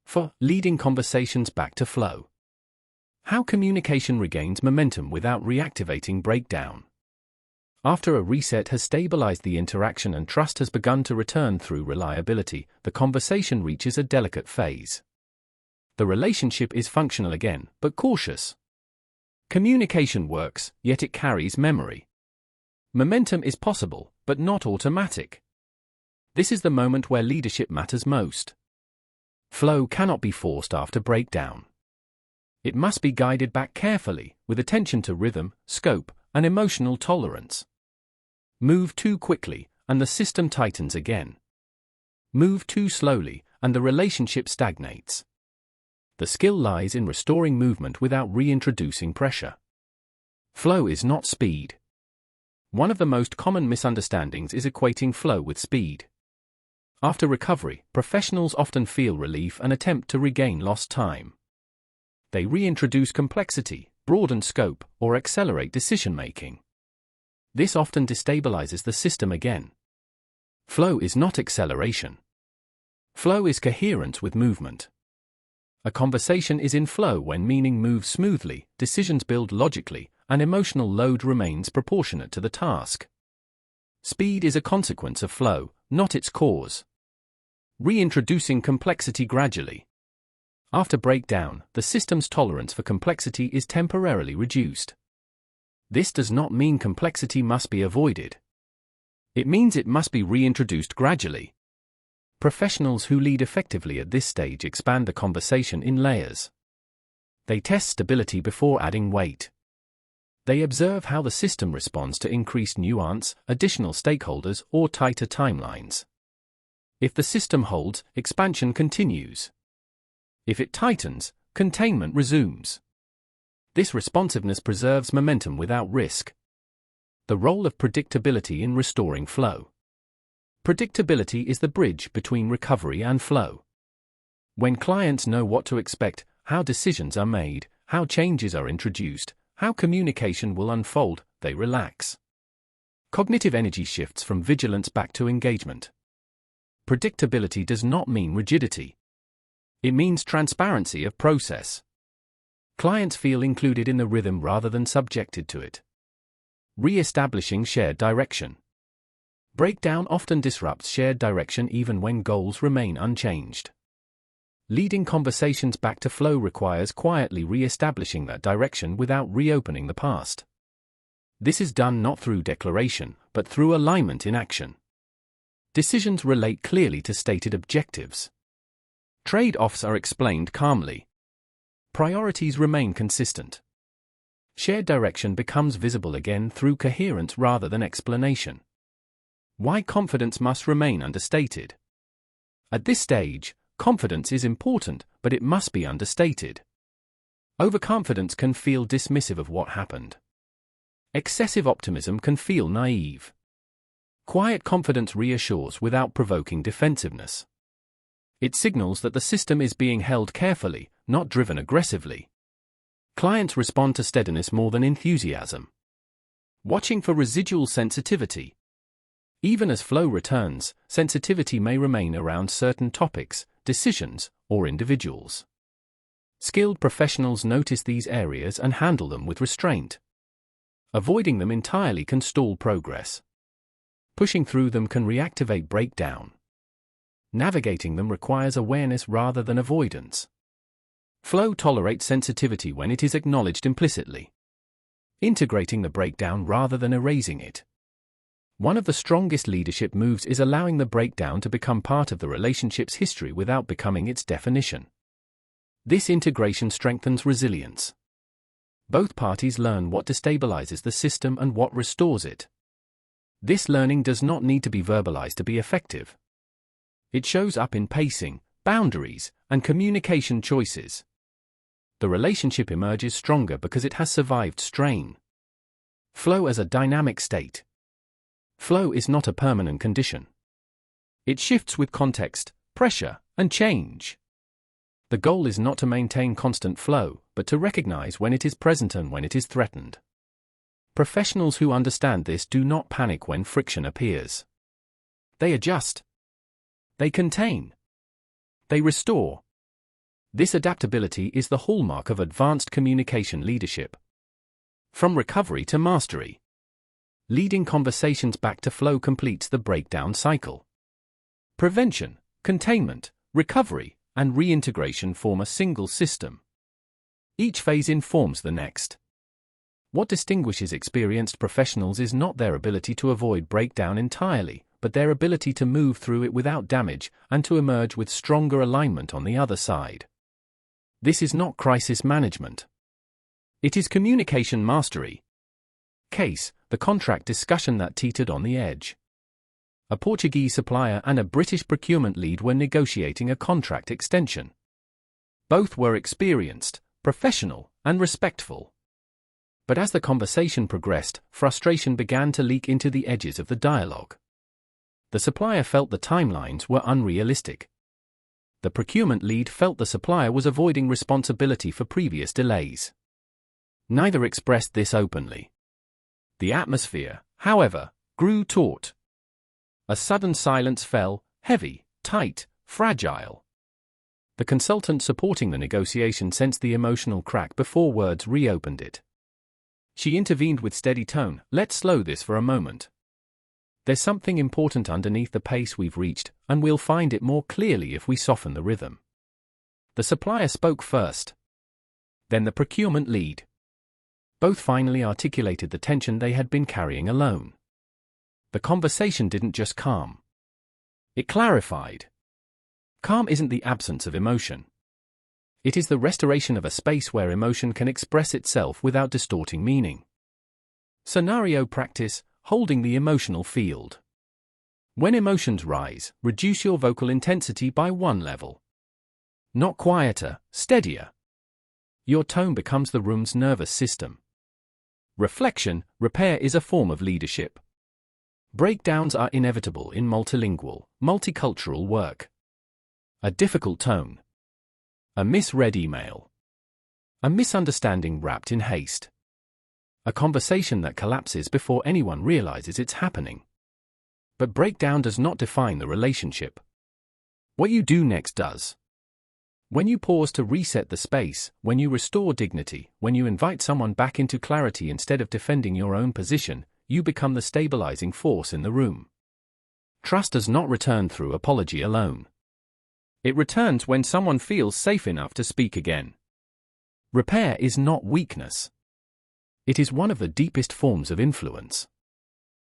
4.Leading conversations back to flow. How communication regains momentum without reactivating breakdown. After a reset has stabilized the interaction and trust has begun to return through reliability, the conversation reaches a delicate phase. The relationship is functional again, but cautious. Communication works, yet it carries memory. Momentum is possible, but not automatic. This is the moment where leadership matters most. Flow cannot be forced after breakdown. It must be guided back carefully, with attention to rhythm, scope, and emotional tolerance. Move too quickly, and the system tightens again. Move too slowly, and the relationship stagnates. The skill lies in restoring movement without reintroducing pressure. Flow is not speed. One of the most common misunderstandings is equating flow with speed. After recovery, professionals often feel relief and attempt to regain lost time. They reintroduce complexity, broaden scope, or accelerate decision-making. This often destabilizes the system again. Flow is not acceleration. Flow is coherence with movement. A conversation is in flow when meaning moves smoothly, decisions build logically, and emotional load remains proportionate to the task. Speed is a consequence of flow, not its cause. Reintroducing complexity gradually. After breakdown, the system's tolerance for complexity is temporarily reduced. This does not mean complexity must be avoided. It means it must be reintroduced gradually. Professionals who lead effectively at this stage expand the conversation in layers. They test stability before adding weight. They observe how the system responds to increased nuance, additional stakeholders, or tighter timelines. If the system holds, expansion continues. If it tightens, containment resumes. This responsiveness preserves momentum without risk. The role of predictability in restoring flow. Predictability is the bridge between recovery and flow. When clients know what to expect, how decisions are made, how changes are introduced, how communication will unfold, they relax. Cognitive energy shifts from vigilance back to engagement. Predictability does not mean rigidity. It means transparency of process. Clients feel included in the rhythm rather than subjected to it. Re-establishing shared direction. Breakdown often disrupts shared direction even when goals remain unchanged. Leading conversations back to flow requires quietly re-establishing that direction without reopening the past. This is done not through declaration, but through alignment in action. Decisions relate clearly to stated objectives. Trade-offs are explained calmly. Priorities remain consistent. Shared direction becomes visible again through coherence rather than explanation. Why confidence must remain understated. At this stage, confidence is important, but it must be understated. Overconfidence can feel dismissive of what happened. Excessive optimism can feel naive. Quiet confidence reassures without provoking defensiveness. It signals that the system is being held carefully, not driven aggressively. Clients respond to steadiness more than enthusiasm. Watching for residual sensitivity. Even as flow returns, sensitivity may remain around certain topics, decisions, or individuals. Skilled professionals notice these areas and handle them with restraint. Avoiding them entirely can stall progress. Pushing through them can reactivate breakdown. Navigating them requires awareness rather than avoidance. Flow tolerates sensitivity when it is acknowledged implicitly. Integrating the breakdown rather than erasing it. One of the strongest leadership moves is allowing the breakdown to become part of the relationship's history without becoming its definition. This integration strengthens resilience. Both parties learn what destabilizes the system and what restores it. This learning does not need to be verbalized to be effective. It shows up in pacing, boundaries, and communication choices. The relationship emerges stronger because it has survived strain. Flow as a dynamic state. Flow is not a permanent condition. It shifts with context, pressure, and change. The goal is not to maintain constant flow, but to recognize when it is present and when it is threatened. Professionals who understand this do not panic when friction appears. They adjust. They contain. They restore. This adaptability is the hallmark of advanced communication leadership. From recovery to mastery, leading conversations back to flow completes the breakdown cycle. Prevention, containment, recovery, and reintegration form a single system. Each phase informs the next. What distinguishes experienced professionals is not their ability to avoid breakdown entirely, but their ability to move through it without damage and to emerge with stronger alignment on the other side. This is not crisis management. It is communication mastery. Case: the contract discussion that teetered on the edge. A Portuguese supplier and a British procurement lead were negotiating a contract extension. Both were experienced, professional, and respectful. But as the conversation progressed, frustration began to leak into the edges of the dialogue. The supplier felt the timelines were unrealistic. The procurement lead felt the supplier was avoiding responsibility for previous delays. Neither expressed this openly. The atmosphere, however, grew taut. A sudden silence fell, heavy, tight, fragile. The consultant supporting the negotiation sensed the emotional crack before words reopened it. She intervened with steady tone. "Let's slow this for a moment. There's something important underneath the pace we've reached, and we'll find it more clearly if we soften the rhythm." The supplier spoke first. Then the procurement lead. Both finally articulated the tension they had been carrying alone. The conversation didn't just calm. It clarified. Calm isn't the absence of emotion. It is the restoration of a space where emotion can express itself without distorting meaning. Scenario practice: holding the emotional field. When emotions rise, reduce your vocal intensity by one level. Not quieter, steadier. Your tone becomes the room's nervous system. Reflection: repair is a form of leadership. Breakdowns are inevitable in multilingual, multicultural work. A difficult tone. A misread email. A misunderstanding wrapped in haste. A conversation that collapses before anyone realizes it's happening. But breakdown does not define the relationship. What you do next does. When you pause to reset the space, when you restore dignity, when you invite someone back into clarity instead of defending your own position, you become the stabilizing force in the room. Trust does not return through apology alone. It returns when someone feels safe enough to speak again. Repair is not weakness. It is one of the deepest forms of influence.